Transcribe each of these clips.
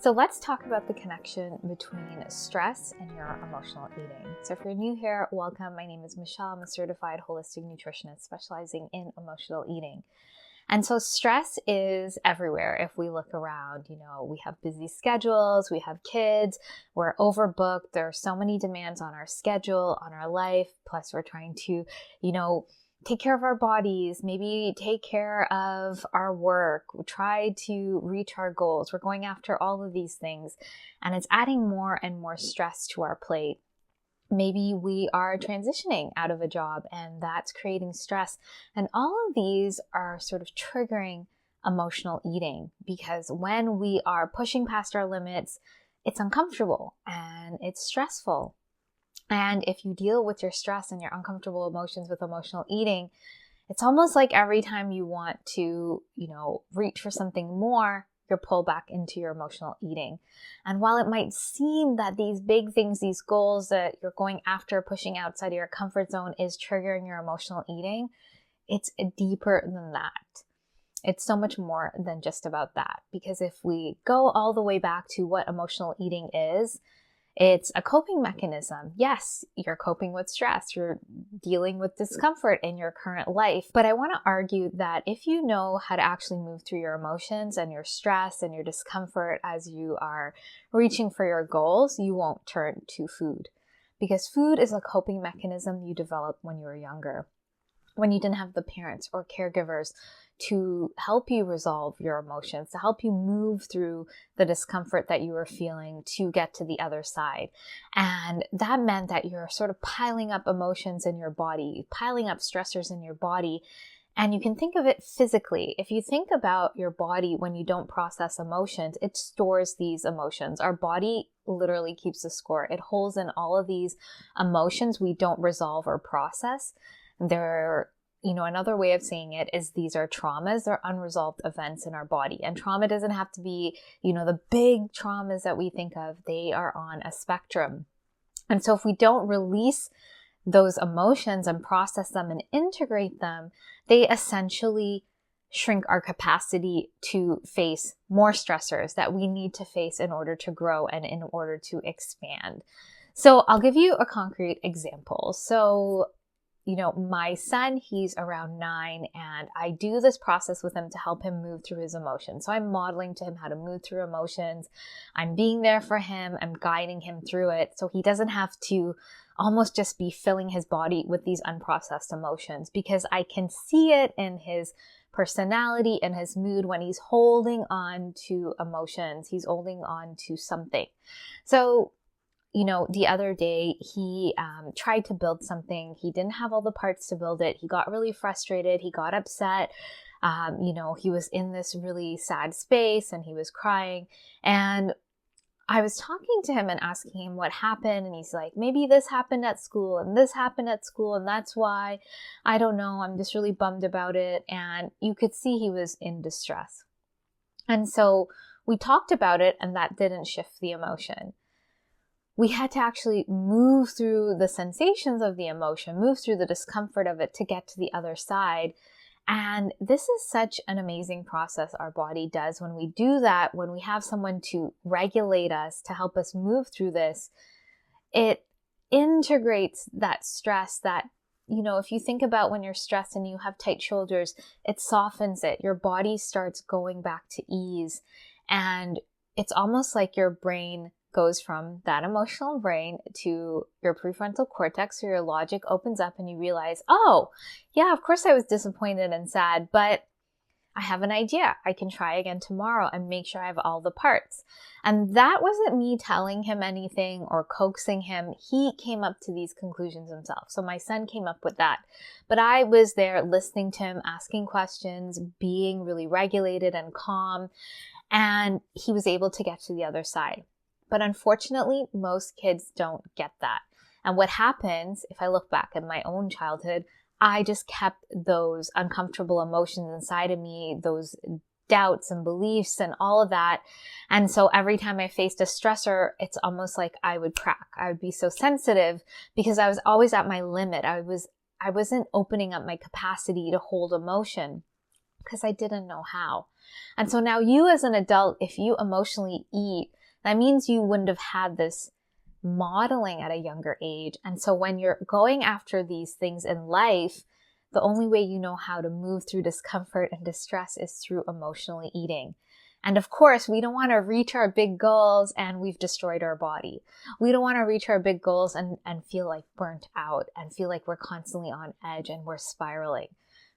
So let's talk about the connection between stress and your emotional eating. So if you're new here, welcome. My name is Michelle. I'm a certified holistic nutritionist specializing in emotional eating. And so stress is everywhere. If we look around, we have busy schedules, we have kids, we're overbooked. There are so many demands on our schedule, on our life. Plus we're trying to, take care of our bodies, maybe take care of our work, try to reach our goals. We're going after all of these things, and it's adding more and more stress to our plate. Maybe we are transitioning out of a job and that's creating stress. And all of these are sort of triggering emotional eating, because when we are pushing past our limits, it's uncomfortable and it's stressful. And if you deal with your stress and your uncomfortable emotions with emotional eating, it's almost like every time you want to, reach for something more, you're pulled back into your emotional eating. And while it might seem that these big things, these goals that you're going after, pushing outside of your comfort zone is triggering your emotional eating, it's deeper than that. It's so much more than just about that. Because if we go all the way back to what emotional eating is, it's a coping mechanism. Yes, you're coping with stress. You're dealing with discomfort in your current life. But I want to argue that if you know how to actually move through your emotions and your stress and your discomfort as you are reaching for your goals, you won't turn to food. Because food is a coping mechanism you developed when you were younger, when you didn't have the parents or caregivers to help you resolve your emotions, to help you move through the discomfort that you were feeling to get to the other side. And that meant that you're sort of piling up emotions in your body, piling up stressors in your body. And you can think of it physically. If you think about your body when you don't process emotions, it stores these emotions. Our body literally keeps a score. It holds in all of these emotions we don't resolve or process. Another way of saying it is these are traumas. They're unresolved events in our body. And trauma doesn't have to be, the big traumas that we think of. They are on a spectrum. And so if we don't release those emotions and process them and integrate them, they essentially shrink our capacity to face more stressors that we need to face in order to grow and in order to expand. So I'll give you a concrete example. So my son, he's around 9, and I do this process with him to help him move through his emotions. So I'm modeling to him how to move through emotions. I'm being there for him. I'm guiding him through it. So he doesn't have to almost just be filling his body with these unprocessed emotions, because I can see it in his personality and his mood when he's holding on to emotions. He's holding on to something. So the other day he tried to build something. He didn't have all the parts to build it. He got really frustrated. He got upset. He was in this really sad space and he was crying. And I was talking to him and asking him what happened. And he's like, maybe this happened at school and this happened at school. And that's why, I don't know, I'm just really bummed about it. And you could see he was in distress. And so we talked about it, and that didn't shift the emotion. We had to actually move through the sensations of the emotion, move through the discomfort of it to get to the other side. And this is such an amazing process our body does when we do that, when we have someone to regulate us, to help us move through this. It integrates that stress that, if you think about when you're stressed and you have tight shoulders, it softens it. Your body starts going back to ease. And it's almost like your brain goes from that emotional brain to your prefrontal cortex, so your logic opens up and you realize, oh, yeah, of course I was disappointed and sad, but I have an idea. I can try again tomorrow and make sure I have all the parts. And that wasn't me telling him anything or coaxing him. He came up to these conclusions himself. So my son came up with that. But I was there listening to him, asking questions, being really regulated and calm. And he was able to get to the other side. But unfortunately, most kids don't get that. And what happens, if I look back at my own childhood, I just kept those uncomfortable emotions inside of me, those doubts and beliefs and all of that. And so every time I faced a stressor, it's almost like I would crack. I would be so sensitive because I was always at my limit. I wasn't opening up my capacity to hold emotion. because I didn't know how. And so now you as an adult, if you emotionally eat, that means you wouldn't have had this modeling at a younger age. And so when you're going after these things in life, the only way you know how to move through discomfort and distress is through emotionally eating. And of course, we don't want to reach our big goals and we've destroyed our body. We don't want to reach our big goals and feel like burnt out and feel like we're constantly on edge and we're spiraling.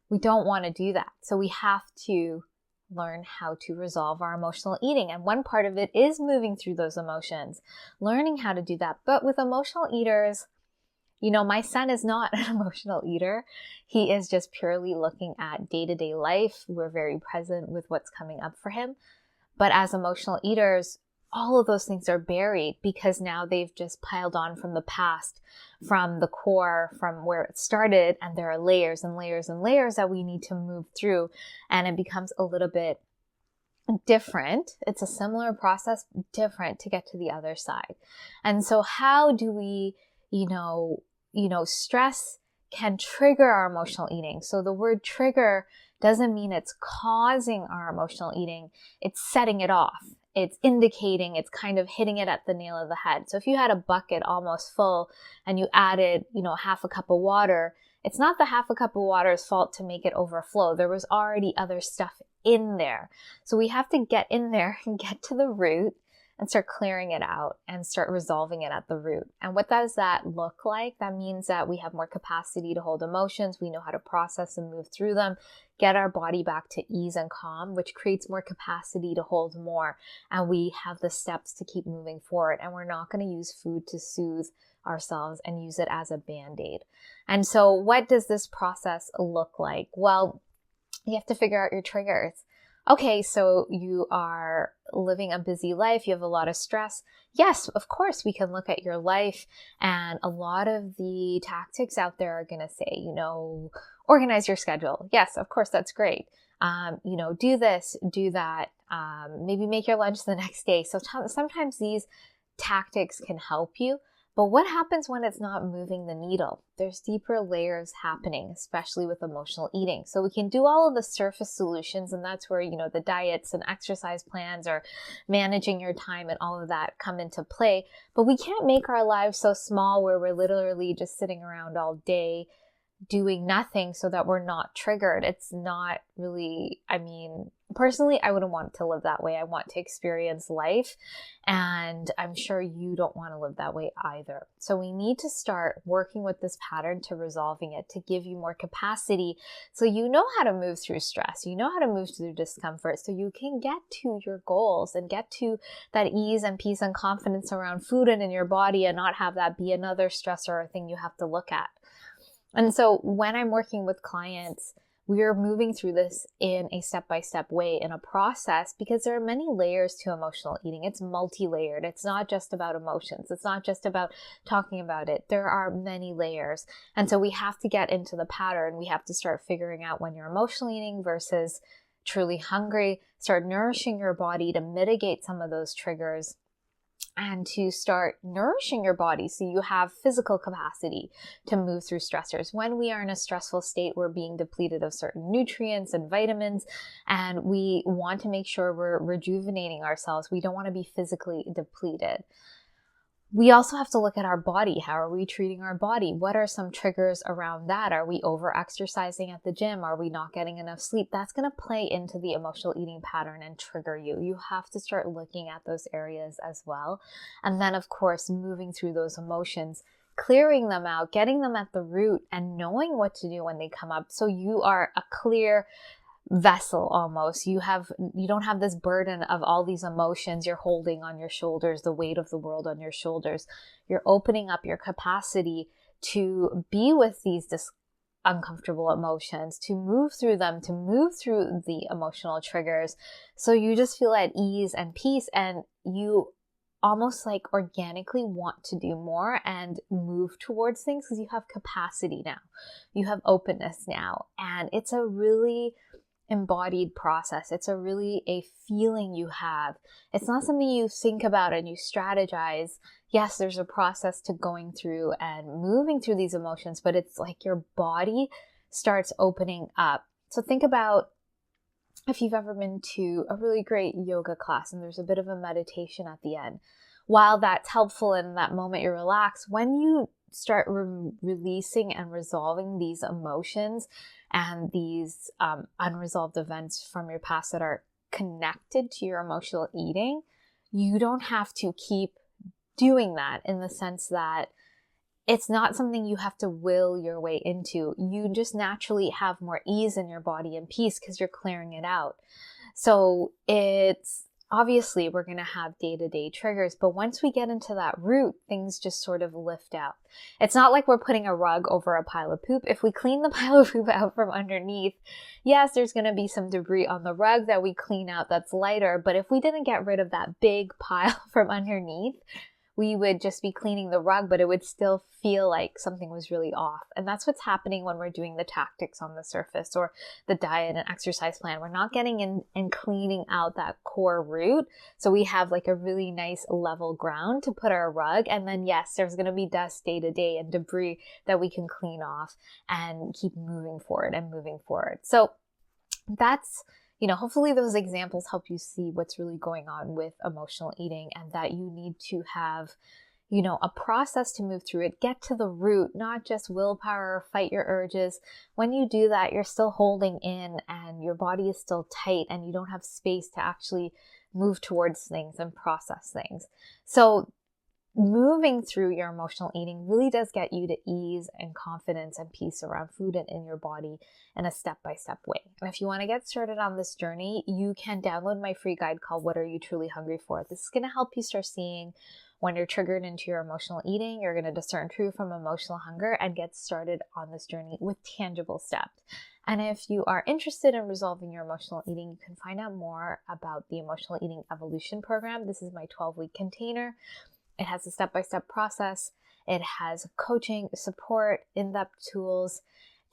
We don't want to do that. So we have to learn how to resolve our emotional eating. And one part of it is moving through those emotions, learning how to do that. But with emotional eaters, you know, my son is not an emotional eater. He is just purely looking at day-to-day life. We're very present with what's coming up for him. But as emotional eaters, all of those things are buried because now they've just piled on from the past, from the core, from where it started. And there are layers and layers and layers that we need to move through. And it becomes a little bit different. It's a similar process, different to get to the other side. And so how do we, stress can trigger our emotional eating. So the word trigger doesn't mean it's causing our emotional eating. It's setting it off. It's indicating, it's kind of hitting it at the nail of the head. So if you had a bucket almost full and you added, half a cup of water, it's not the half a cup of water's fault to make it overflow. There was already other stuff in there. So we have to get in there and get to the root and start clearing it out and start resolving it at the root. And what does that look like? That means that we have more capacity to hold emotions. We know how to process and move through them, get our body back to ease and calm, which creates more capacity to hold more. And we have the steps to keep moving forward. And we're not going to use food to soothe ourselves and use it as a band-aid. And so what does this process look like? Well, you have to figure out your triggers. Okay, so you are living a busy life, you have a lot of stress. Yes, of course, we can look at your life, and a lot of the tactics out there are going to say, organize your schedule. Yes, of course, that's great. Do this, do that, maybe make your lunch the next day. So sometimes these tactics can help you. But what happens when it's not moving the needle? There's deeper layers happening, especially with emotional eating. So we can do all of the surface solutions, and that's where, the diets and exercise plans or managing your time and all of that come into play. But we can't make our lives so small where we're literally just sitting around all day doing nothing so that we're not triggered. It's not really, personally, I wouldn't want to live that way. I want to experience life, and I'm sure you don't want to live that way either. So we need to start working with this pattern to resolving it, to give you more capacity so you know how to move through stress, you know how to move through discomfort, so you can get to your goals and get to that ease and peace and confidence around food and in your body, and not have that be another stressor or thing you have to look at. And so when I'm working with clients, we're moving through this in a step-by-step way, in a process, because there are many layers to emotional eating. It's multi-layered. It's not just about emotions. It's not just about talking about it. There are many layers. And so we have to get into the pattern. We have to start figuring out when you're emotionally eating versus truly hungry, start nourishing your body to mitigate some of those triggers, and to start nourishing your body so you have physical capacity to move through stressors. When we are in a stressful state, we're being depleted of certain nutrients and vitamins, and we want to make sure we're rejuvenating ourselves. We don't want to be physically depleted. We also have to look at our body. How are we treating our body? What are some triggers around that? Are we over-exercising at the gym? Are we not getting enough sleep? That's going to play into the emotional eating pattern and trigger you. You have to start looking at those areas as well. And then, of course, moving through those emotions, clearing them out, getting them at the root, and knowing what to do when they come up. So you are a clear vessel almost. You don't have this burden of all these emotions you're holding on your shoulders, the weight of the world on your shoulders. You're opening up your capacity to be with these uncomfortable emotions, to move through them, to move through the emotional triggers. So you just feel at ease and peace, and you almost like organically want to do more and move towards things because you have capacity now. You have openness now, and it's a really embodied process. It's a feeling you have. It's not something you think about and you strategize. Yes, there's a process to going through and moving through these emotions, but it's like your body starts opening up. So think about if you've ever been to a really great yoga class and there's a bit of a meditation at the end, while that's helpful and in that moment you're relaxed, when you start releasing and resolving these emotions and these unresolved events from your past that are connected to your emotional eating, you don't have to keep doing that, in the sense that it's not something you have to will your way into. You just naturally have more ease in your body and peace because you're clearing it out. So it's obviously we're going to have day-to-day triggers, but once we get into that root, things just sort of lift out. It's not like we're putting a rug over a pile of poop. If we clean the pile of poop out from underneath, yes, there's going to be some debris on the rug that we clean out that's lighter, but if we didn't get rid of that big pile from underneath, we would just be cleaning the rug, but it would still feel like something was really off. And that's what's happening when we're doing the tactics on the surface or the diet and exercise plan. We're not getting in and cleaning out that core root. So we have like a really nice level ground to put our rug. And then yes, there's going to be dust day to day and debris that we can clean off and keep moving forward and moving forward. So that's, hopefully those examples help you see what's really going on with emotional eating, and that you need to have, a process to move through it, get to the root, not just willpower or fight your urges. When you do that, you're still holding in and your body is still tight and you don't have space to actually move towards things and process things. So moving through your emotional eating really does get you to ease and confidence and peace around food and in your body in a step-by-step way. And if you want to get started on this journey, you can download my free guide called What Are You Truly Hungry For? This is going to help you start seeing when you're triggered into your emotional eating. You're going to discern true from emotional hunger and get started on this journey with tangible steps. And if you are interested in resolving your emotional eating, you can find out more about the Emotional Eating Evolution Program. This is my 12-week container. It has a step-by-step process. It has coaching, support, in-depth tools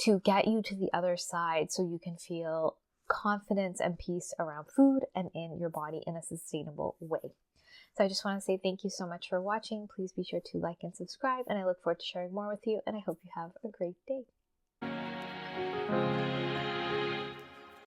to get you to the other side so you can feel confidence and peace around food and in your body in a sustainable way. So I just want to say thank you so much for watching. Please be sure to like and subscribe, and I look forward to sharing more with you, and I hope you have a great day.